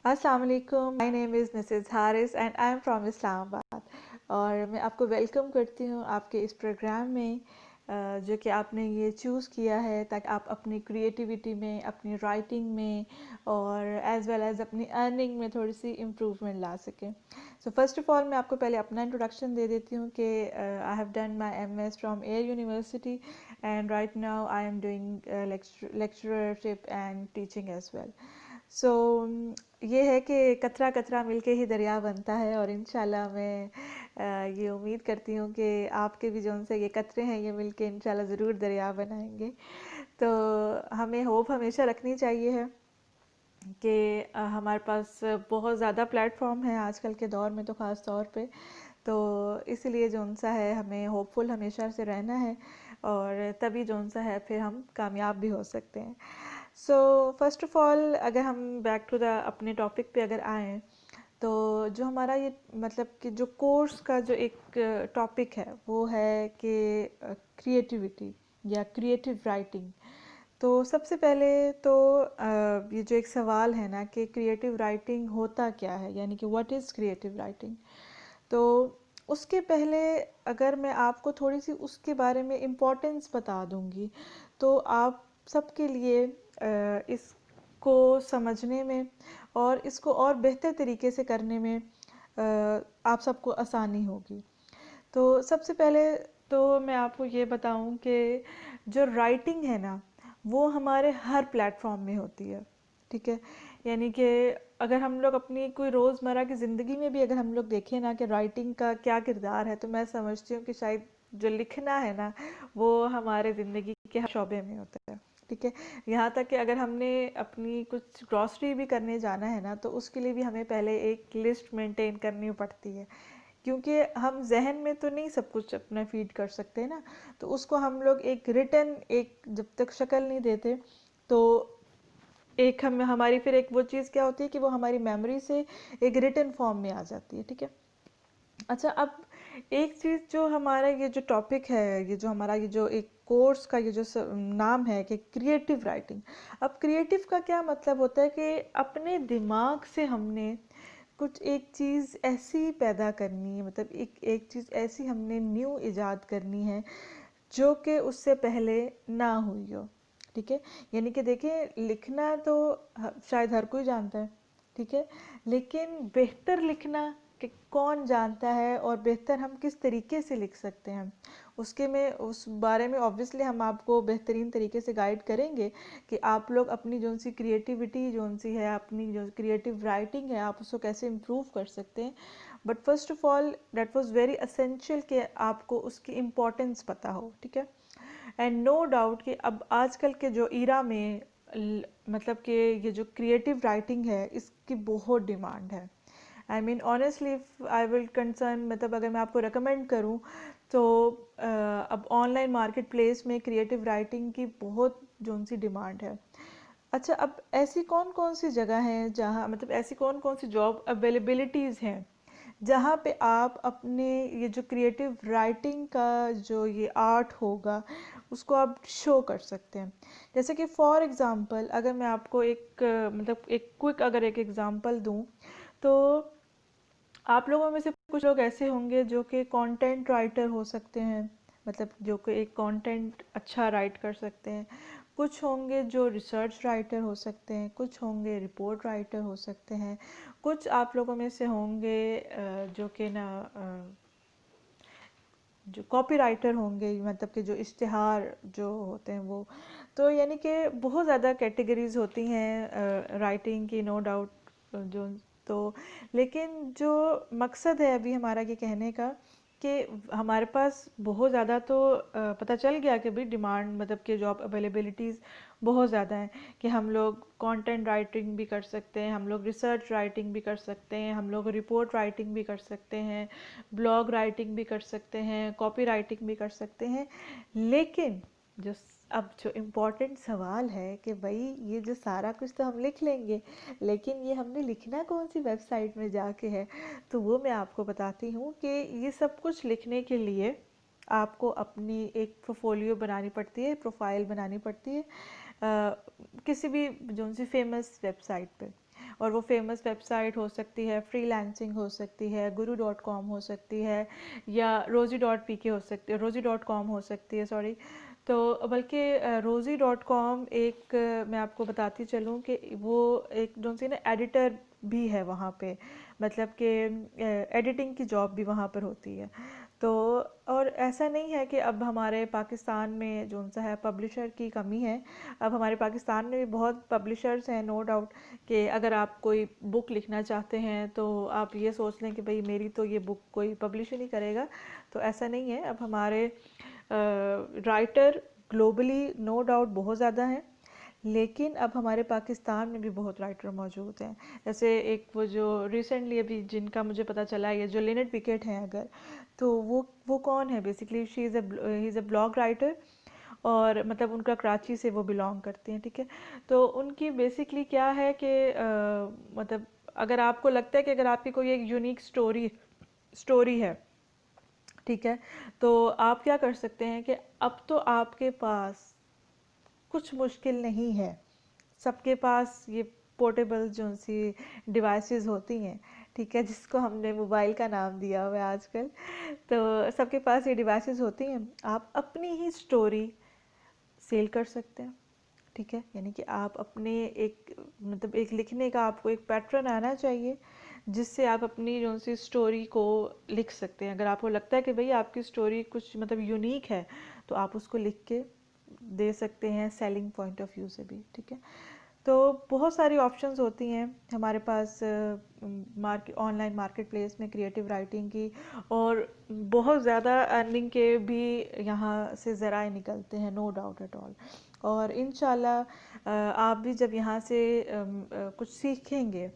अस्सलाम वालेकुम, my name is Mrs Haris and I am from Islamabad. और मैं आपको वेलकम करती हूँ आपके इस प्रोग्राम में, जो कि आपने ये चूज़ किया है ताकि आप अपनी क्रिएटिविटी में, अपनी राइटिंग में और एज़ वेल एज़ अपनी अर्निंग में थोड़ी सी इम्प्रूवमेंट ला सकें। सो फर्स्ट ऑफ़ ऑल मैं आपको पहले अपना इंट्रोडक्शन दे देती हूँ कि I have done my MS from Air university and right now I am doing lectureship and teaching as well. So ये है कि कतरा कतरा मिलके ही दरिया बनता है, और इंशाल्लाह मैं ये उम्मीद करती हूँ कि आपके भी जो से ये कतरे हैं ये मिलके इंशाल्लाह ज़रूर दरिया बनाएंगे। तो हमें होप हमेशा रखनी चाहिए है कि हमारे पास बहुत ज़्यादा प्लेटफॉर्म है आजकल के दौर में, तो ख़ास तौर पे तो इसलिए जो सा है हमें होपफुल हमेशा से रहना है, और तभी जो सा है फिर हम कामयाब भी हो सकते हैं। सो फर्स्ट ऑफ ऑल अगर हम बैक टू द अपने टॉपिक पे अगर आएँ, तो जो हमारा ये मतलब कि जो कोर्स का जो एक टॉपिक है वो है कि क्रिएटिविटी या क्रिएटिव राइटिंग। तो सबसे पहले तो ये जो एक सवाल है ना कि क्रिएटिव राइटिंग होता क्या है, यानी कि व्हाट इज़ क्रिएटिव राइटिंग। तो उसके पहले अगर मैं आपको थोड़ी सी उसके बारे में इम्पोर्टेंस बता दूंगी, तो आप सबके लिए इसको समझने में और इसको और बेहतर तरीके से करने में आप सबको आसानी होगी। तो सबसे पहले तो मैं आपको ये बताऊं कि जो राइटिंग है ना वो हमारे हर प्लेटफॉर्म में होती है, ठीक है। यानी कि अगर हम लोग अपनी कोई रोज़मर्रा की ज़िंदगी में भी अगर हम लोग देखें ना कि राइटिंग का क्या किरदार है, तो मैं समझती हूँ कि शायद जो लिखना है ना वो हमारे ज़िंदगी के हर शोबे में होता है, ठीक है। यहाँ तक कि अगर हमने अपनी कुछ ग्रॉसरी भी करने जाना है ना, तो उसके लिए भी हमें पहले एक लिस्ट मेंटेन करनी पड़ती है, क्योंकि हम जहन में तो नहीं सब कुछ अपना फीड कर सकते ना। तो उसको हम लोग एक रिटर्न, एक जब तक शक्ल नहीं देते, तो एक हम हमारी फिर एक वो चीज़ क्या होती है कि वो हमारी मेमोरी से एक रिटर्न फॉर्म में आ जाती है, ठीक है। अच्छा, अब एक चीज़ जो हमारा ये जो टॉपिक है, ये जो हमारा ये जो एक कोर्स का ये जो नाम है कि क्रिएटिव राइटिंग। अब क्रिएटिव का क्या मतलब होता है कि अपने दिमाग से हमने कुछ एक चीज़ ऐसी पैदा करनी है, मतलब एक एक चीज़ ऐसी हमने न्यू इजाद करनी है जो कि उससे पहले ना हुई हो, ठीक है। यानी कि देखिए, लिखना तो शायद हर कोई जानता है, ठीक है, लेकिन बेहतर लिखना कि कौन जानता है, और बेहतर हम किस तरीके से लिख सकते हैं उसके में उस बारे में ऑब्वियसली हम आपको बेहतरीन तरीके से गाइड करेंगे कि आप लोग अपनी जो सी क्रिएटिविटी जो सी है, अपनी जो क्रिएटिव राइटिंग है, आप उसको कैसे इम्प्रूव कर सकते हैं। But first of all that was very essential कि आपको उसकी इम्पोर्टेंस पता हो, ठीक है। एंड नो डाउट कि अब आजकल के जो ईरा में मतलब कि ये जो क्रिएटिव राइटिंग है इसकी बहुत डिमांड है। I mean honestly I will concern, मतलब अगर मैं आपको रिकमेंड करूं तो अब ऑनलाइन मार्केट प्लेस में क्रिएटिव राइटिंग की बहुत जोन सी डिमांड है। अच्छा, अब ऐसी कौन कौन सी जगह हैं जहाँ, मतलब ऐसी कौन कौन सी जॉब अवेलेबिलिटीज़ हैं जहाँ पे आप अपने ये जो क्रिएटिव राइटिंग का जो ये आर्ट होगा उसको आप शो कर सकते हैं। जैसे कि फॉर एग्ज़ाम्पल अगर मैं आपको एक मतलब एक क्विक अगर एक एग्ज़ाम्पल दूँ, तो आप लोगों में से कुछ लोग ऐसे होंगे जो कि कंटेंट राइटर हो सकते हैं, मतलब जो कि एक कंटेंट अच्छा राइट कर सकते हैं। कुछ होंगे जो रिसर्च राइटर हो सकते हैं, कुछ होंगे रिपोर्ट राइटर हो सकते हैं, कुछ आप लोगों में से होंगे जो कि ना जो कॉपी राइटर होंगे, मतलब कि जो इश्तिहार जो होते हैं वो। तो यानी कि बहुत ज़्यादा कैटेगरीज होती हैं राइटिंग की, नो डाउट। जो तो लेकिन जो मकसद है अभी हमारा ये कहने का कि हमारे पास बहुत ज़्यादा तो पता चल गया कि भाई डिमांड, मतलब कि जॉब अवेलेबिलिटीज़ बहुत ज़्यादा है कि हम लोग कंटेंट राइटिंग भी कर सकते हैं, हम लोग रिसर्च राइटिंग भी कर सकते हैं, हम लोग रिपोर्ट राइटिंग भी कर सकते हैं, ब्लॉग राइटिंग भी कर सकते हैं, कॉपी राइटिंग भी कर सकते हैं। लेकिन जो अब जो इम्पोर्टेंट सवाल है कि भाई ये जो सारा कुछ तो हम लिख लेंगे, लेकिन ये हमने लिखना कौन सी वेबसाइट में जाके है। तो वो मैं आपको बताती हूँ कि ये सब कुछ लिखने के लिए आपको अपनी एक पोर्टफोलियो बनानी पड़ती है, प्रोफाइल बनानी पड़ती है किसी भी जो सी फेमस वेबसाइट पे। और वो फेमस वेबसाइट हो सकती है, फ्रीलांसिंग हो सकती है, guru.com हो सकती है, या rosie.pk हो सकती है, rosie.com हो सकती है, सॉरी। तो बल्कि rosie.com एक मैं आपको बताती चलूँ कि वो एक जो सी ना एडिटर भी है वहाँ पे, मतलब कि एडिटिंग की जॉब भी वहाँ पर होती है। तो और ऐसा नहीं है कि अब हमारे पाकिस्तान में जो सा है पब्लिशर की कमी है। अब हमारे पाकिस्तान में भी बहुत पब्लिशर्स हैं, नो डाउट, कि अगर आप कोई बुक लिखना चाहते हैं तो आप ये सोच लें कि भाई मेरी तो ये बुक कोई पब्लिश ही नहीं करेगा। तो ऐसा नहीं है। अब हमारे राइटर ग्लोबली नो डाउट बहुत ज़्यादा हैं, लेकिन अब हमारे पाकिस्तान में भी बहुत राइटर मौजूद हैं। जैसे एक वो जो रिसेंटली अभी जिनका मुझे पता चला है, ये जो लिनेट पिकेट हैं, अगर तो वो कौन है, basically she is he is a blog writer, और मतलब उनका कराची से वो बिलोंग करते हैं, ठीक है। तो उनकी बेसिकली क्या है कि मतलब अगर आपको लगता है कि अगर आपकी कोई एक यूनिक स्टोरी है, ठीक है, तो आप क्या कर सकते हैं कि अब तो आपके पास कुछ मुश्किल नहीं है। सबके पास ये पोर्टेबल जो सी डिवाइसेस होती हैं, ठीक है, जिसको हमने मोबाइल का नाम दिया हुआ है आजकल, तो सबके पास ये डिवाइसेस होती हैं। आप अपनी ही स्टोरी सेल कर सकते हैं, ठीक है। यानी कि आप अपने एक मतलब एक लिखने का आपको एक पैटर्न आना चाहिए, जिससे आप अपनी जो सी स्टोरी को लिख सकते हैं। अगर आपको लगता है कि भाई आपकी स्टोरी कुछ मतलब यूनिक है, तो आप उसको लिख के दे सकते हैं, सेलिंग पॉइंट ऑफ व्यू से भी, ठीक है। तो बहुत सारी ऑप्शंस होती हैं हमारे पास ऑनलाइन मार्केट प्लेस में क्रिएटिव राइटिंग की, और बहुत ज़्यादा अर्निंग के भी यहाँ से ज़राए निकलते हैं, नो डाउट एट ऑल। और इंशाल्लाह आप भी जब यहाँ से कुछ सीखेंगे,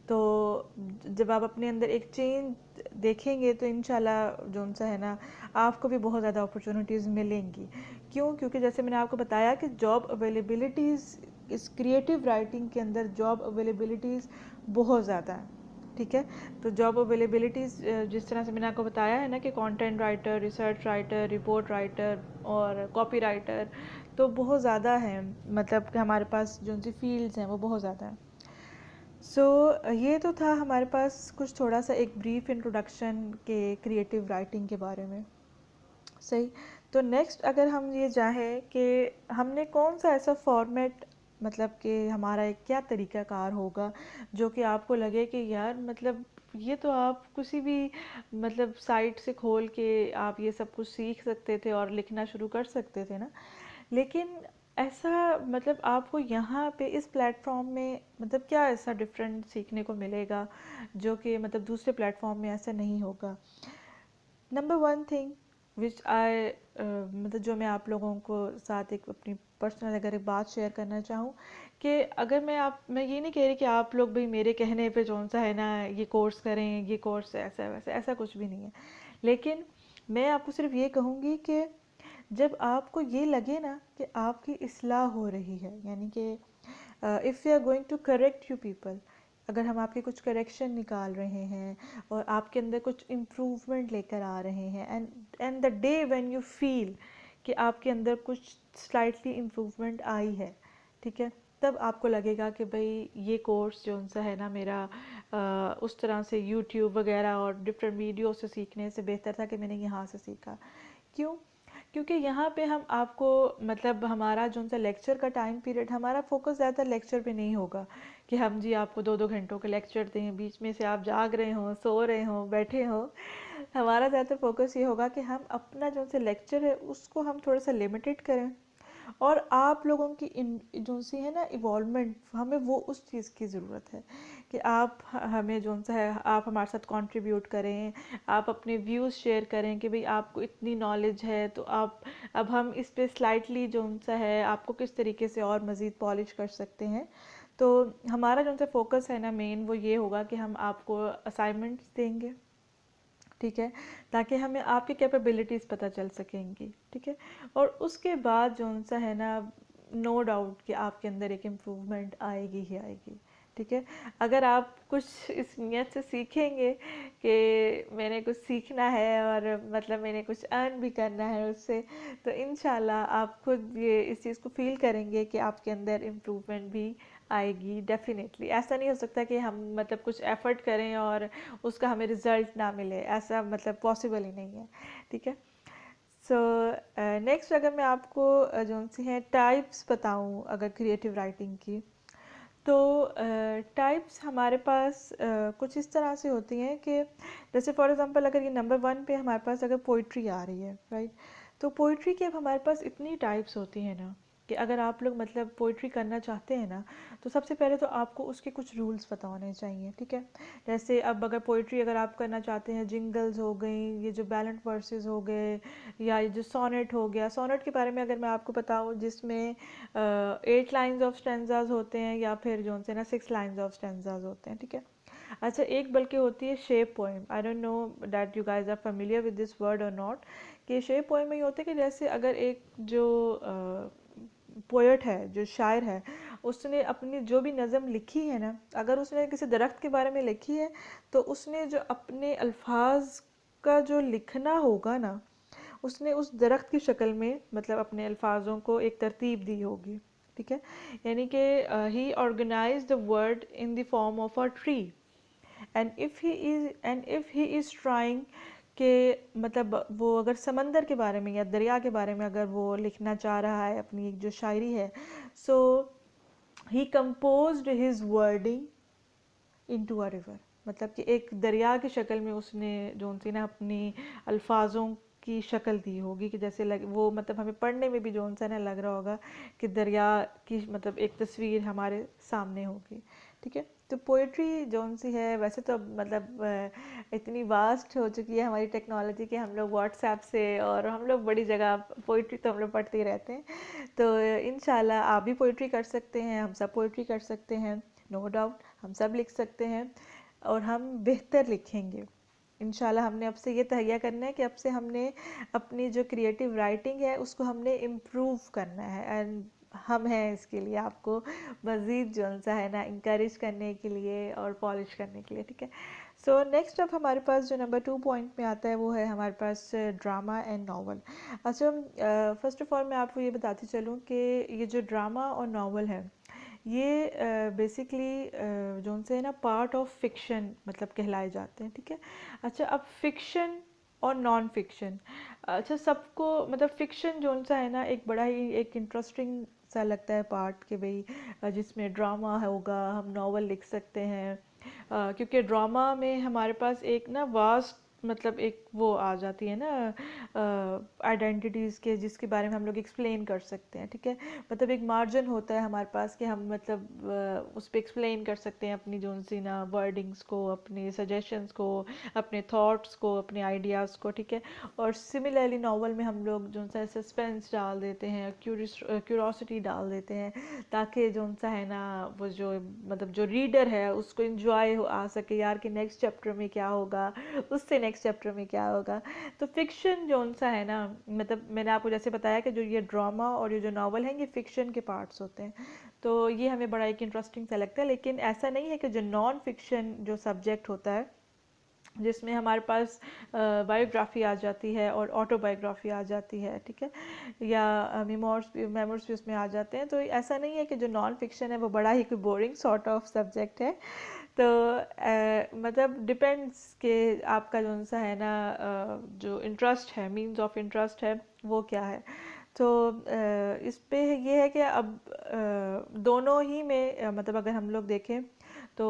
तो जब आप अपने अंदर एक चेंज देखेंगे, तो इंशाल्लाह जो सा है ना, आपको भी बहुत ज़्यादा अपॉर्चुनिटीज़ मिलेंगी। क्यों? क्योंकि जैसे मैंने आपको बताया कि जॉब अवेलेबिलिटीज़ इस क्रिएटिव राइटिंग के अंदर जॉब अवेलेबिलिटीज़ बहुत ज़्यादा है, ठीक है। तो जॉब अवेलेबिलिटीज़ जिस तरह से मैंने आपको बताया है ना कि content writer, research writer, report writer और कॉपी राइटर, तो बहुत ज़्यादा है, मतलब कि हमारे पास जो सी फील्ड्स हैं वो बहुत ज़्यादा हैं। सो ये तो था हमारे पास कुछ थोड़ा सा एक ब्रीफ इंट्रोडक्शन के क्रिएटिव राइटिंग के बारे में, सही। तो नेक्स्ट अगर हम ये चाहें कि हमने कौन सा ऐसा फॉर्मेट, मतलब कि हमारा एक क्या तरीक़ाकार होगा जो कि आपको लगे कि यार मतलब ये तो आप किसी भी मतलब साइट से खोल के आप ये सब कुछ सीख सकते थे और लिखना शुरू कर सकते थे ना। लेकिन ऐसा मतलब आपको यहाँ पे इस प्लेटफॉर्म में मतलब क्या ऐसा डिफरेंट सीखने को मिलेगा जो कि मतलब दूसरे प्लेटफॉर्म में ऐसा नहीं होगा। नंबर वन थिंग विच आई मतलब जो मैं आप लोगों को साथ एक अपनी पर्सनल अगर एक बात शेयर करना चाहूँ, कि अगर मैं ये नहीं कह रही कि आप लोग भाई मेरे कहने पे जौन सा है ना ये कोर्स करें, ये कोर्स ऐसा वैसा, ऐसा कुछ भी नहीं है। लेकिन मैं आपको सिर्फ ये कहूँगी कि जब आपको ये लगे ना कि आपकी इस्लाह हो रही है, यानी कि if you are going to correct you people, अगर हम आपके कुछ करेक्शन निकाल रहे हैं और आपके अंदर कुछ इम्प्रूवमेंट लेकर आ रहे हैं, and the day when you feel कि आपके अंदर कुछ स्लाइटली इम्प्रूवमेंट आई है, ठीक है, तब आपको लगेगा कि भाई ये कोर्स जो सा है ना मेरा उस तरह से यूट्यूब वगैरह और डिफरेंट वीडियो से सीखने से बेहतर था कि मैंने यहाँ से सीखा। क्यों? क्योंकि यहाँ पे हम आपको मतलब हमारा जो सा लेक्चर का टाइम पीरियड, हमारा फोकस ज़्यादा लेक्चर पे नहीं होगा कि हम जी आपको 2-2 घंटों के लेक्चर दें, बीच में से आप जाग रहे हों, सो रहे हों, बैठे हों। हमारा ज़्यादातर फोकस ये होगा कि हम अपना जो सा लेक्चर है उसको हम थोड़ा सा लिमिटेड करें, और आप लोगों की जो सी है ना इवॉल्वमेंट, हमें वो उस चीज़ की ज़रूरत है कि आप हमें जो सा है आप हमारे साथ कंट्रीब्यूट करें, आप अपने व्यूज़ शेयर करें कि भाई आपको इतनी नॉलेज है, तो आप अब हम इस पे स्लाइटली जो सा है आपको किस तरीके से और मज़ीद पॉलिश कर सकते हैं। तो हमारा जो सा फोकस है ना मेन, वो ये होगा कि हम आपको असाइनमेंट्स देंगे, ठीक है, ताकि हमें आपकी कैपेबिलिटीज़ पता चल सकेंगी, ठीक है। और उसके बाद जो सा है ना, नो डाउट कि आपके अंदर एक इम्प्रूवमेंट आएगी ही आएगी, ठीक है। अगर आप कुछ इस नीयत से सीखेंगे कि मैंने कुछ सीखना है और मतलब मैंने कुछ अर्न भी करना है उससे, तो इंशाल्लाह आप खुद ये इस चीज़ को फील करेंगे कि आपके अंदर इम्प्रूवमेंट भी आएगी डेफिनेटली। ऐसा नहीं हो सकता कि हम मतलब कुछ एफर्ट करें और उसका हमें रिजल्ट ना मिले, ऐसा मतलब पॉसिबल ही नहीं है। ठीक है। सो नेक्स्ट अगर मैं आपको जो सी है टाइप्स बताऊं अगर क्रिएटिव राइटिंग की, तो टाइप्स हमारे पास कुछ इस तरह से होती हैं कि जैसे फॉर एग्जांपल अगर ये नंबर वन पे हमारे पास अगर पोइट्री आ रही है, राइट, तो पोइट्री की अब हमारे पास इतनी टाइप्स होती हैं ना कि अगर आप लोग मतलब पोइट्री करना चाहते हैं ना, तो सबसे पहले तो आपको उसके कुछ रूल्स पता होने चाहिए। ठीक है। जैसे अब अगर पोइट्री अगर आप करना चाहते हैं, जिंगल्स हो गई, ये जो बैलेंट वर्सेस हो गए, या ये जो सोनेट हो गया, सोनेट के बारे में अगर मैं आपको बताऊं जिसमें 8 लाइन्स ऑफ स्टेंजाज होते हैं या फिर जो से ना 6 लाइन्स ऑफ स्टेंजाज होते हैं। ठीक है। अच्छा, एक बल्कि होती है shape poem, I don't know that you guys are familiar with this word और नॉट, कि शेप पोएम में ये होता है कि जैसे अगर एक जो पोएट है, जो शायर है, उसने अपनी जो भी नज़म लिखी है ना, अगर उसने किसी दरख्त के बारे में लिखी है, तो उसने जो अपने अल्फाज का जो लिखना होगा ना, उसने उस दरख्त की शक्ल में मतलब अपने अल्फाजों को एक तरतीब दी होगी। ठीक है। यानी कि he organize the word in the form of a tree, and if he is trying कि मतलब वो अगर समंदर के बारे में या दरिया के बारे में अगर वो लिखना चाह रहा है अपनी एक जो शायरी है, so he composed his wording into a river, मतलब कि एक दरिया की शक्ल में उसने जो सी ना अपनी अल्फाजों की शक्ल दी होगी कि जैसे लग वो मतलब हमें पढ़ने में भी जो सा ना लग रहा होगा कि दरिया की मतलब एक तस्वीर हमारे सामने होगी। ठीक है। तो पोइट्री जो सी है वैसे तो मतलब इतनी वास्ट हो चुकी है हमारी टेक्नोलॉजी कि हम लोग व्हाट्सएप से और हम लोग बड़ी जगह पोइट्री तो हम लोग पढ़ते ही रहते हैं। तो इंशाल्लाह आप भी पोइट्री कर सकते हैं, हम सब पोइट्री कर सकते हैं, नो डाउट हम सब लिख सकते हैं और हम बेहतर लिखेंगे इंशाल्लाह। हमने अब से ये तहैया करना है कि अब से हमने अपनी जो क्रिएटिव राइटिंग है उसको हमने इम्प्रूव करना है, एंड हम हैं इसके लिए आपको मज़ीद जो सा है ना इंकरेज करने के लिए और पॉलिश करने के लिए। ठीक है। सो नेक्स्ट अब हमारे पास जो नंबर 2 पॉइंट में आता है वो है हमारे पास ड्रामा एंड नावल। अच्छा, फर्स्ट ऑफ ऑल मैं आपको ये बताती चलूँ कि ये जो ड्रामा और नावल है ये बेसिकली जो से ना पार्ट ऑफ फिक्शन मतलब कहलाए जाते हैं। ठीक है। अच्छा, अब फिक्शन और नॉन फिक्शन, अच्छा सबको मतलब फिक्शन जो सा है ना एक बड़ा ही एक इंटरेस्टिंग सा लगता है पार्ट के भाई जिसमें ड्रामा होगा, हम नावल लिख सकते हैं, क्योंकि ड्रामा में हमारे पास एक ना वास्ट मतलब एक वो आ जाती है ना आइडेंटिटीज़ के जिसके बारे में हम लोग एक्सप्लेन कर सकते हैं। ठीक है। मतलब एक मार्जिन होता है हमारे पास कि हम मतलब उस पर एक्सप्लेन कर सकते हैं अपनी जो सी ना वर्डिंग्स को, अपने सजेशंस को, अपने थॉट्स को, अपने आइडियाज़ को। ठीक है। और सिमिलरली नावल में हम लोग जो सा सस्पेंस डाल देते हैं, क्यूरोसिटी डाल देते हैं, ताकि जो सा है ना वो जो मतलब जो रीडर है उसको इंजॉय आ सके यार कि नेक्स्ट चैप्टर में क्या होगा, उससे नेक्स्ट चैप्टर में क्या होगा। तो फिक्शन जो सा है ना, मतलब मैंने आपको जैसे बताया कि जो ये ड्रामा और ये जो नावल हैं ये फिक्शन के पार्ट्स होते हैं, तो ये हमें बड़ा एक इंटरेस्टिंग सा लगता है। लेकिन ऐसा नहीं है कि जो नॉन फिक्शन जो सब्जेक्ट होता है जिसमें हमारे पास बायोग्राफी आ जाती है और ऑटोबायोग्राफी आ जाती है, ठीक है, या मेमोर्स भी उसमें आ जाते हैं, तो ऐसा नहीं है कि जो नॉन फिक्शन है वो बड़ा ही कोई बोरिंग सॉर्ट ऑफ सब्जेक्ट है। तो मतलब डिपेंड्स कि आपका जो सा है ना जो इंटरेस्ट है, मीन्स ऑफ इंटरेस्ट है वो क्या है। तो इस पे ये है कि अब दोनों ही में मतलब अगर हम लोग देखें तो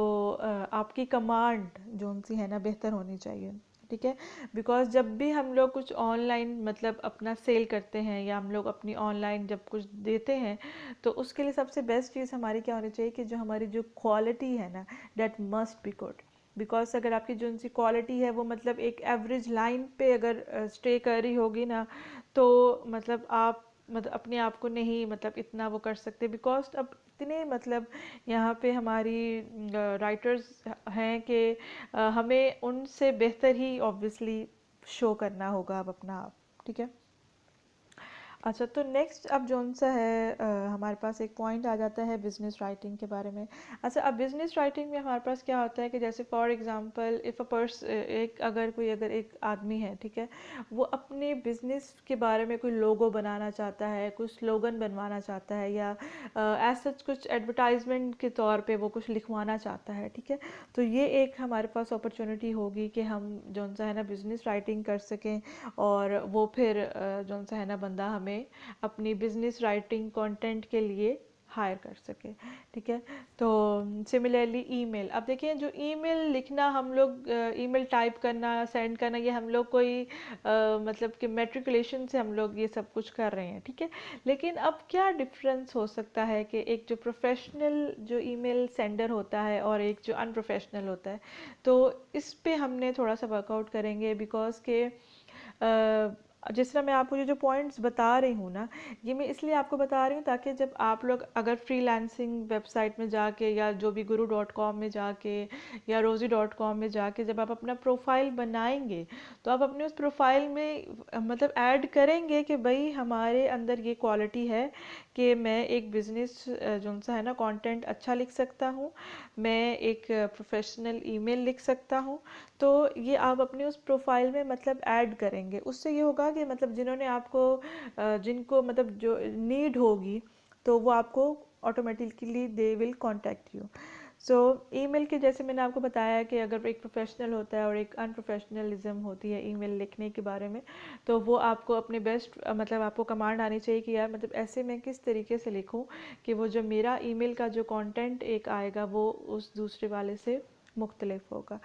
आपकी कमांड जो सी है ना बेहतर होनी चाहिए। ठीक है। बिकॉज जब भी हम लोग कुछ ऑनलाइन मतलब अपना सेल करते हैं या हम लोग अपनी ऑनलाइन जब कुछ देते हैं, तो उसके लिए सबसे बेस्ट चीज़ हमारी क्या होनी चाहिए कि जो हमारी जो क्वालिटी है ना that must be good. Because अगर आपकी जो उनकी क्वालिटी है वो मतलब एक एवरेज लाइन पे अगर स्टे कर रही होगी ना, तो मतलब आप मतलब अपने आप को नहीं मतलब इतना वो कर सकते, बिकॉज अब इतने मतलब यहाँ पे हमारी राइटर्स हैं कि हमें उनसे बेहतर ही ऑब्वियसली शो करना होगा अब अपना आप। ठीक है। अच्छा, तो नेक्स्ट अब जौन सा है हमारे पास एक पॉइंट आ जाता है बिजनेस राइटिंग के बारे में। अच्छा, अब बिजनेस राइटिंग में हमारे पास क्या होता है कि जैसे for example if a purse एक अगर एक आदमी है, ठीक है, वो अपने बिजनेस के बारे में कोई लोगो बनाना चाहता है, कुछ स्लोगन बनवाना चाहता है, या एज सच कुछ एडवर्टाइजमेंट के तौर पे वो कुछ लिखवाना चाहता है, ठीक है, तो ये एक हमारे पास अपॉर्चुनिटी होगी कि हम जौन सा है ना बिजनेस राइटिंग कर सकें, और वो फिर जौन सा है ना बंदा हमें अपनी बिजनेस राइटिंग कंटेंट के लिए हायर कर सके, ठीक है। तो सिमिलरली ईमेल, अब देखिए जो ईमेल लिखना हम लोग, ईमेल टाइप करना, सेंड करना, ये हम लोग कोई मतलब कि मेट्रिकुलेशन से हम लोग ये सब कुछ कर रहे हैं, ठीक है। लेकिन अब क्या डिफरेंस हो सकता है कि एक जो प्रोफेशनल जो ईमेल सेंडर होता है और एक जो अनप्रोफेशनल होता है, तो इस पे हमने थोड़ा सा वर्कआउट करेंगे, बिकॉज के जिस तरह मैं आपको जो पॉइंट्स बता रही हूँ ना, ये मैं इसलिए आपको बता रही हूँ ताकि जब आप लोग अगर फ्रीलांसिंग वेबसाइट में जाके, या जो भी guru.com में जाके, या rosie.com में जाके जब आप अपना प्रोफाइल बनाएंगे, तो आप अपने उस प्रोफाइल में मतलब ऐड करेंगे कि भाई हमारे अंदर ये क्वालिटी है कि मैं एक बिज़नेस जो सा है ना कंटेंट अच्छा लिख सकता हूँ, मैं एक प्रोफेशनल ईमेल लिख सकता हूँ। तो ये आप अपने उस प्रोफाइल में मतलब ऐड करेंगे, उससे ये होगा कि मतलब जिन्होंने आपको जिनको मतलब जो नीड होगी, तो वो आपको automatically they will contact you. So email के जैसे मैंने आपको बताया कि अगर एक प्रोफेशनल होता है और एक अनप्रोफेशनलिज्म होती है ईमेल लिखने के बारे में, तो वो आपको अपने बेस्ट मतलब आपको कमांड आनी चाहिए कि यार मतलब ऐसे मैं किस तरीके से लिखूं कि वो जो मेरा ईमेल का जो कंटेंट एक आएगा वो उस दूसरे वाले से मुख्तलिफ होगा।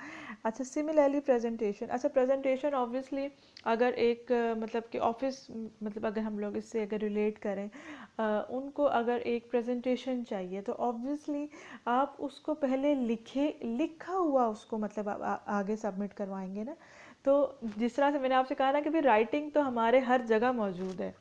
अच्छा, सिमिलरली प्रेजेंटेशन, अच्छा प्रेजेंटेशन ऑब्वियसली अगर एक मतलब कि ऑफिस, मतलब अगर हम लोग इससे अगर रिलेट करें, उनको अगर एक प्रेजेंटेशन चाहिए, तो ऑब्वियसली आप उसको पहले लिखा हुआ उसको मतलब आगे सबमिट करवाएंगे ना। तो जिस तरह से मैंने आपसे कहा ना कि भाई राइटिंग तो हमारे हर जगह मौजूद है,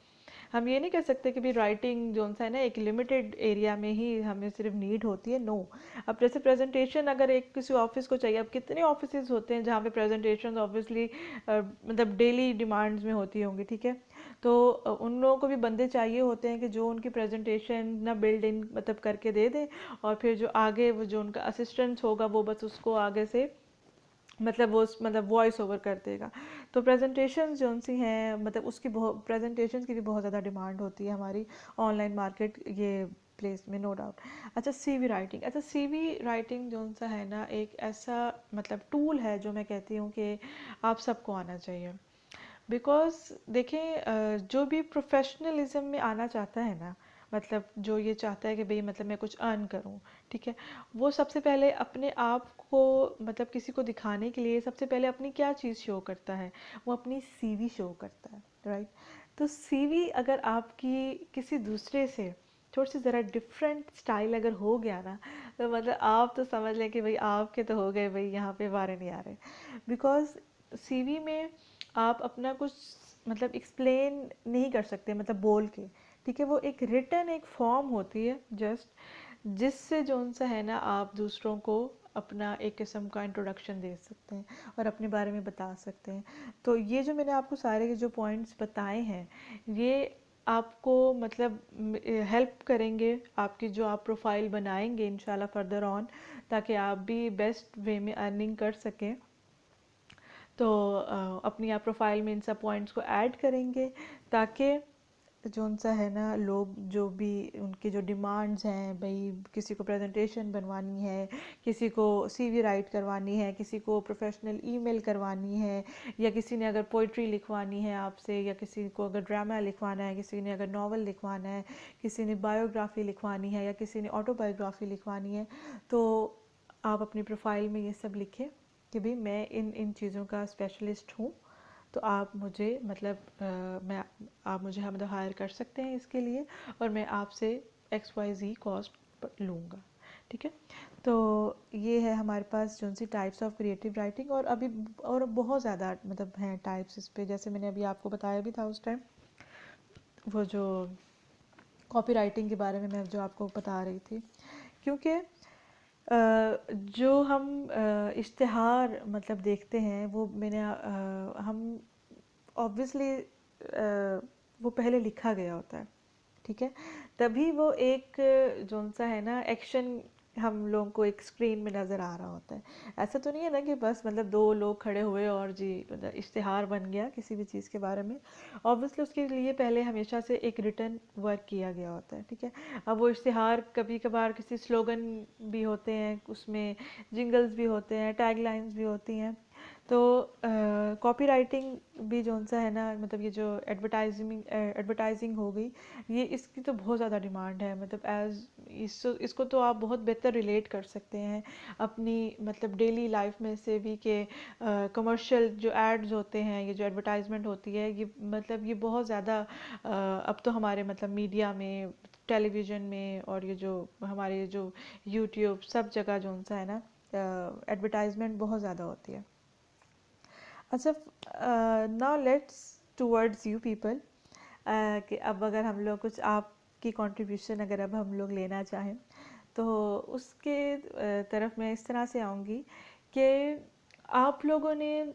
हम ये नहीं कह सकते कि भी राइटिंग जो है ना एक लिमिटेड एरिया में ही हमें सिर्फ नीड होती है, नो। अब जैसे प्रेजेंटेशन अगर एक किसी ऑफिस को चाहिए, अब कितने ऑफिस होते हैं जहाँ पे प्रेजेंटेशन ऑब्वियसली मतलब डेली डिमांड्स में होती होंगी, ठीक है। तो उन लोगों को भी बंदे चाहिए होते हैं कि जो उनकी प्रेजेंटेशन ना बिल्ड इन मतलब करके दे दें, और फिर जो आगे वो जो उनका असिस्टेंट होगा वो बस उसको आगे से मतलब वो मतलब वॉइस ओवर कर देगा। तो प्रेजेंटेशन जो सी हैं मतलब उसकी बहुत प्रेजेंटेशन की भी बहुत ज़्यादा डिमांड होती है हमारी ऑनलाइन मार्केट ये प्लेस में, नो डाउट। अच्छा, सीवी राइटिंग, अच्छा सीवी राइटिंग जो सा है ना एक ऐसा मतलब टूल है जो मैं कहती हूँ कि आप सबको आना चाहिए। बिकॉज देखें जो भी प्रोफेशनलिज्म में आना चाहता है ना, मतलब जो ये चाहता है कि भाई मतलब मैं कुछ अर्न करूं, ठीक है, वो सबसे पहले अपने आप को मतलब किसी को दिखाने के लिए सबसे पहले अपनी क्या चीज़ शो करता है, वो अपनी सीवी शो करता है, राइट। तो सीवी अगर आपकी किसी दूसरे से थोड़ी सी ज़रा डिफरेंट स्टाइल अगर हो गया ना, तो मतलब आप तो समझ लें कि भाई आपके तो हो गए भाई, यहाँ पे वारे नहीं आ रहे। बिकॉज सीवी में आप अपना कुछ मतलब एक्सप्लेन नहीं कर सकते मतलब बोल के, ठीक है, वो एक रिटन एक फॉर्म होती है जस्ट, जिससे जो सा है ना आप दूसरों को अपना एक किस्म का इंट्रोडक्शन दे सकते हैं और अपने बारे में बता सकते हैं। तो ये जो मैंने आपको सारे के जो पॉइंट्स बताए हैं, ये आपको मतलब हेल्प करेंगे आपकी जो आप प्रोफाइल बनाएंगे इंशाल्लाह फर्दर ऑन, ताकि आप भी बेस्ट वे में अर्निंग कर सकें। तो अपनी आप प्रोफाइल में इन सब पॉइंट्स को ऐड करेंगे, ताकि जो सा है ना लोग जो भी उनकी जो डिमांड्स हैं, भाई किसी को प्रेजेंटेशन बनवानी है, किसी को सीवी राइट करवानी है, किसी को प्रोफेशनल ईमेल करवानी है, या किसी ने अगर पोइट्री लिखवानी है आपसे, या किसी को अगर ड्रामा लिखवाना है, किसी ने अगर नावल लिखवाना है, किसी ने बायोग्राफी लिखवानी है, या किसी ने ऑटोबायोग्राफी लिखवानी है, तो आप अपनी प्रोफाइल में ये सब लिखें कि भाई मैं इन इन चीज़ों का स्पेशलिस्ट हूँ, तो आप मुझे मतलब मैं आप मुझे मतलब हायर कर सकते हैं इसके लिए, और मैं आपसे XYZ कॉस्ट लूँगा, ठीक है। तो ये है हमारे पास जो सी टाइप्स ऑफ क्रिएटिव राइटिंग, और अभी और बहुत ज़्यादा मतलब हैं टाइप्स इस पे, जैसे मैंने अभी आपको बताया भी था उस टाइम, वो जो कॉपी राइटिंग के बारे में मैं जो आपको बता रही थी, क्योंकि जो हम इश्तिहार मतलब देखते हैं वो मैंने हम ऑब्वियसली वो पहले लिखा गया होता है, ठीक है? तभी वो एक जोन सा है ना एक्शन हम लोगों को एक स्क्रीन में नज़र आ रहा होता है। ऐसा तो नहीं है ना कि बस मतलब दो लोग खड़े हुए और जी मतलब इश्तिहार बन गया किसी भी चीज़ के बारे में। ऑब्वियसली उसके लिए पहले हमेशा से एक रिटन वर्क किया गया होता है, ठीक है? अब वो इश्तिहार कभी कभार किसी स्लोगन भी होते हैं, उसमें जिंगल्स भी होते हैं, टैग लाइन्स भी होती हैं। तो कॉपीराइटिंग भी जोन सा है ना, मतलब ये जो एडवर्टाइजिंग हो गई, ये इसकी तो बहुत ज़्यादा डिमांड है। मतलब इसको तो आप बहुत बेहतर रिलेट कर सकते हैं अपनी मतलब डेली लाइफ में से भी कि कमर्शियल जो एड्स होते हैं, ये जो एडवर्टाइजमेंट होती है, ये मतलब ये बहुत ज़्यादा अब तो हमारे मतलब मीडिया में, टेलीविज़न में, और ये जो हमारे जो यूट्यूब सब जगह जोन सा है ना एडवर्टाइजमेंट बहुत ज़्यादा होती है। अच्छा, now let's towards you people, कि अब अगर हम लोग कुछ आपकी कंट्रीब्यूशन अगर अब हम लोग लेना चाहें तो उसके तरफ मैं इस तरह से आऊँगी कि आप लोगों ने,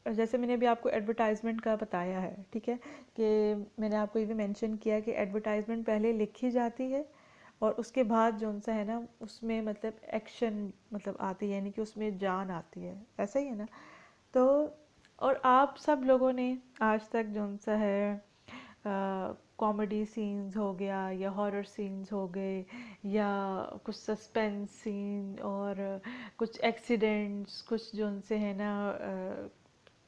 जैसे मैंने अभी आपको एडवर्टाइजमेंट का बताया है, ठीक है, कि मैंने आपको ये भी मेंशन किया कि एडवर्टाइजमेंट पहले लिखी जाती है और उसके बाद जो सा है ना उसमें मतलब एक्शन मतलब आती है, यानी कि उसमें जान आती है, ऐसा ही है ना? तो और आप सब लोगों ने आज तक जो सा है कॉमेडी सीन्स हो गया या हॉरर सीन्स हो गए या कुछ सस्पेंस सीन और कुछ एक्सीडेंट्स, कुछ जो उनसे है ना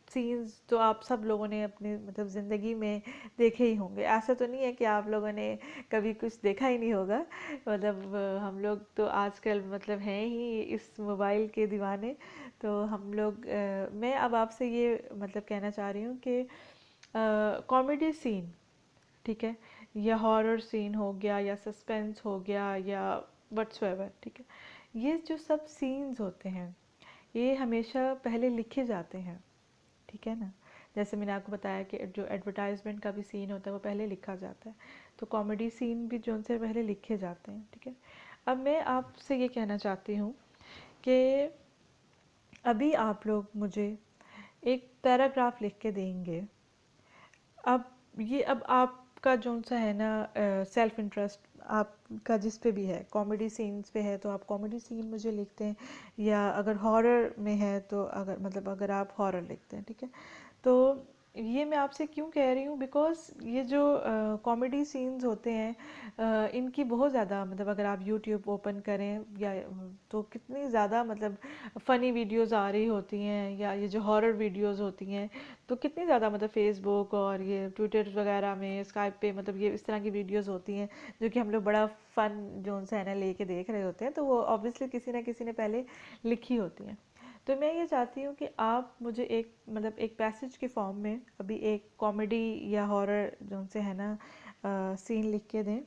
सीन्स, तो आप सब लोगों ने अपने मतलब ज़िंदगी में देखे ही होंगे। ऐसा तो नहीं है कि आप लोगों ने कभी कुछ देखा ही नहीं होगा। मतलब हम लोग तो आजकल मतलब हैं ही इस मोबाइल के दीवाने। तो हम लोग मैं अब आपसे ये मतलब कहना चाह रही हूँ कि कॉमेडी सीन, ठीक है, या हॉरर सीन हो गया या सस्पेंस हो गया या व्हाट्सएवर, ठीक है, ये जो सब सीन्स होते हैं ये हमेशा पहले लिखे जाते हैं, ठीक है ना? जैसे मैंने आपको बताया कि जो एडवर्टाइजमेंट का भी सीन होता है वो पहले लिखा जाता है, तो कॉमेडी सीन भी जो उनसे पहले लिखे जाते हैं, ठीक है? अब मैं आपसे ये कहना चाहती हूँ कि अभी आप लोग मुझे एक पैराग्राफ लिख के देंगे। अब आपका जो सा है ना सेल्फ इंटरेस्ट आपका जिस पे भी है, कॉमेडी सीन्स पे है तो आप कॉमेडी सीन मुझे लिखते हैं, या अगर हॉरर में है तो अगर मतलब अगर आप हॉरर लिखते हैं, ठीक है? तो ये मैं आपसे क्यों कह रही हूँ, बिकॉज़ ये जो कॉमेडी सीन्स होते हैं इनकी बहुत ज़्यादा मतलब अगर आप यूट्यूब ओपन करें या तो कितनी ज़्यादा मतलब फ़नी वीडियोस आ रही होती हैं, या ये जो हॉरर वीडियोस होती हैं तो कितनी ज़्यादा मतलब फेसबुक और ये ट्विटर वगैरह में, स्काइप पे, मतलब ये इस तरह की वीडियोस होती हैं जो कि हम लोग बड़ा फ़न जो सा है ना लेके देख रहे होते हैं, तो वो ऑब्वियसली किसी ना किसी ने पहले लिखी होती हैं। तो मैं ये चाहती हूँ कि आप मुझे एक मतलब एक पैसेज के फॉर्म में अभी एक कॉमेडी या हॉरर जो से है ना सीन लिख के दें।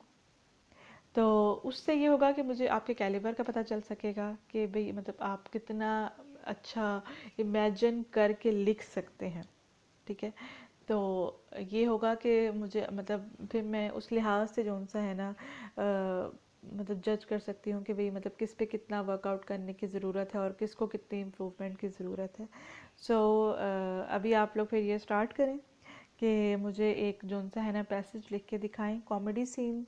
तो उससे ये होगा कि मुझे आपके कैलिबर का पता चल सकेगा कि भाई मतलब आप कितना अच्छा इमेजिन करके लिख सकते हैं, ठीक है? तो ये होगा कि मुझे मतलब फिर मैं उस लिहाज से जो सा है ना मतलब जज कर सकती हूँ कि भाई मतलब किस पे कितना वर्कआउट करने की ज़रूरत है और किसको कितनी इम्प्रूवमेंट की ज़रूरत है। सो अभी आप लोग फिर ये स्टार्ट करें कि मुझे एक जो सा है ना पैसेज लिख के दिखाएं, कॉमेडी सीन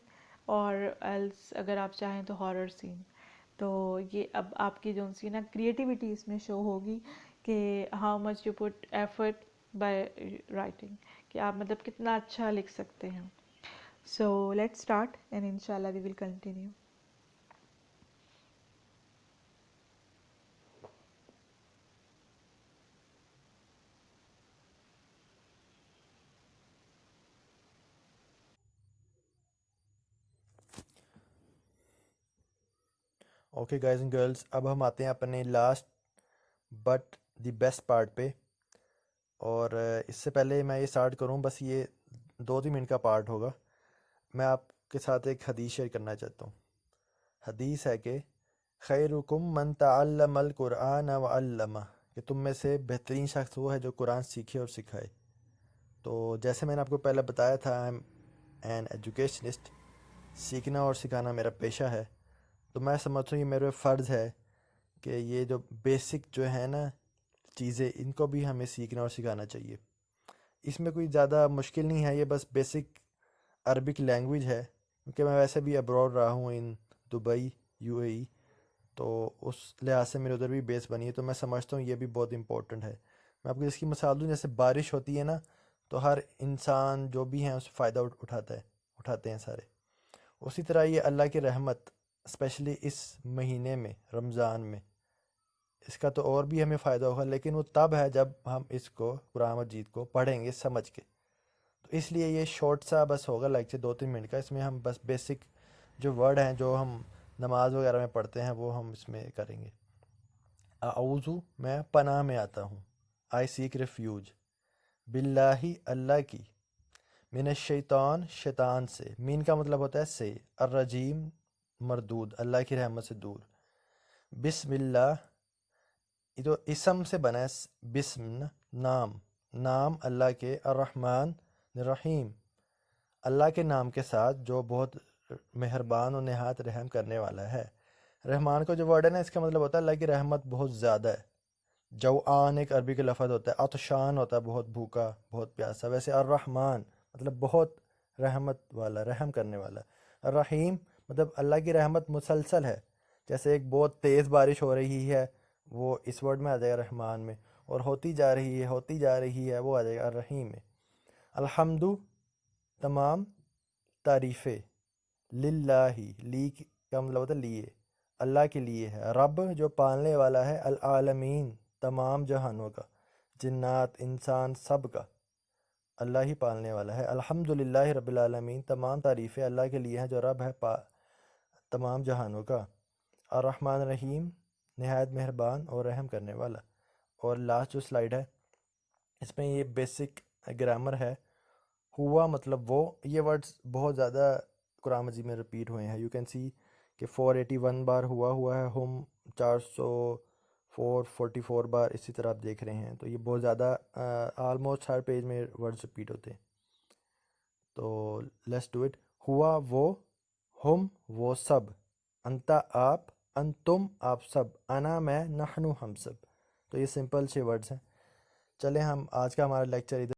और एल्स अगर आप चाहें तो हॉरर सीन। तो ये अब आपकी जो सी ना क्रिएटिविटी इसमें शो होगी कि how much you put effort by writing, कि आप मतलब कितना अच्छा लिख सकते हैं। सो लेट्स स्टार्ट एंड इंशाल्लाह we will continue. Okay guys and girls, अब हम आते हैं अपने last but the best part पे। और इससे पहले मैं ये स्टार्ट करूं, बस ये 2-3 मिनट का पार्ट होगा। मैं आपके साथ एक हदीस शेयर करना चाहता हूँ। हदीस है कि खैरुकुम मन तअल्लमल कुरान व अल्लमा, कि तुम में से बेहतरीन शख्स वो है जो कुरान सीखे और सिखाए। तो जैसे मैंने आपको पहले बताया था, आई एम एन एजुकेशनिस्ट। सीखना और सिखाना मेरा पेशा है। तो मैं समझता हूँ ये मेरे फ़र्ज़ है कि ये जो बेसिक जो है ना चीज़ें, इनको भी हमें सीखना और सिखाना चाहिए। इसमें कोई ज़्यादा मुश्किल नहीं है, ये बस बेसिक अरबिक लैंग्वेज है, क्योंकि मैं वैसे भी अब्रॉड रहा हूँ इन दुबई, यूएई, तो उस लिहाज से मेरे उधर भी बेस बनी है, तो मैं समझता हूँ ये भी बहुत इंपॉर्टेंट है। मैं आपको इसकी मिसाल दूँ, जैसे बारिश होती है ना, तो हर इंसान जो भी है उससे फ़ायदा उठाते हैं सारे। उसी तरह ये अल्लाह की रहमत, स्पेशली इस महीने में, रमज़ान में, इसका तो और भी हमें फ़ायदा होगा, लेकिन वो तब है जब हम इसको, कुरान मजीद को पढ़ेंगे समझ के। तो इसलिए ये शॉर्ट सा बस होगा लेक्चर, 2-3 मिनट का। इसमें हम बस बेसिक जो वर्ड हैं जो हम नमाज वगैरह में पढ़ते हैं वो हम इसमें करेंगे। आऊज़ु, मैं पनाह में आता हूँ। आई सीक रिफ्यूज, बिल्लाही, अल्लाह की, मिन शैतान, शैतान से। मीन का मतलब होता है से, अर्रजीम, मरदूद, अल्लाह की रहमत से दूर। बिस्मिल्लाह, ये तो इसम से बना है, बिस्म, नाम, नाम अल्लाह के, अर्रहमान, रहीम, अल्लाह के नाम के साथ जो बहुत मेहरबान और नहायत रहम करने वाला है। रहमान का जो वर्ड है ना, इसका मतलब होता है अल्लाह की रहमत बहुत ज़्यादा है। जौआन एक अरबी का लफ्ज़ होता है, अतशान होता है बहुत भूखा, बहुत प्यासा। वैसे अर्रहमान मतलब बहुत रहमत वाला, रहम करने वाला। रहीम मतलब अल्लाह की रहमत मुसलसल है, जैसे एक बहुत तेज़ बारिश हो रही है, वो इस वर्ड में आ जाएगा रहमान में, और होती जा रही है, वो आ जाएगा रहीम में। अल्हम्दु, तमाम तारीफ़ें, लिल्लाही, का मतलब होता है लिए, अल्लाह के लिए है। रब जो पालने वाला है, अल आलमीन, तमाम जहानों का, जिन्नात, इंसान, सब का अल्लाह ही पालने वाला है। अल्हम्दुलिल्लाहि रब्बिल आलमीन, तमाम तारीफ़ें अल्लाह के लिए हैं जो रब है तमाम जहानों का। अर्रहमान रहीम, नहायत मेहरबान और रहम करने वाला। और लास्ट जो स्लाइड है, इसमें ये बेसिक ग्रामर है। हुआ मतलब वो, ये वर्ड्स बहुत ज़्यादा कुरान मजीद में रिपीट हुए हैं। यू कैन सी कि 481 बार हुआ है। हम 444 बार इसी तरह आप देख रहे हैं, तो ये बहुत ज़्यादा, आलमोस्ट हर पेज में वर्ड्स रिपीट होते हैं। तो लेट्स डू इट। हुआ वो, हम वो सब, अंता आप, अंतुम आप सब, अना मैं, नहनु हम सब। तो ये सिंपल से वर्ड्स हैं। चलें हम आज का हमारा लेक्चर इधर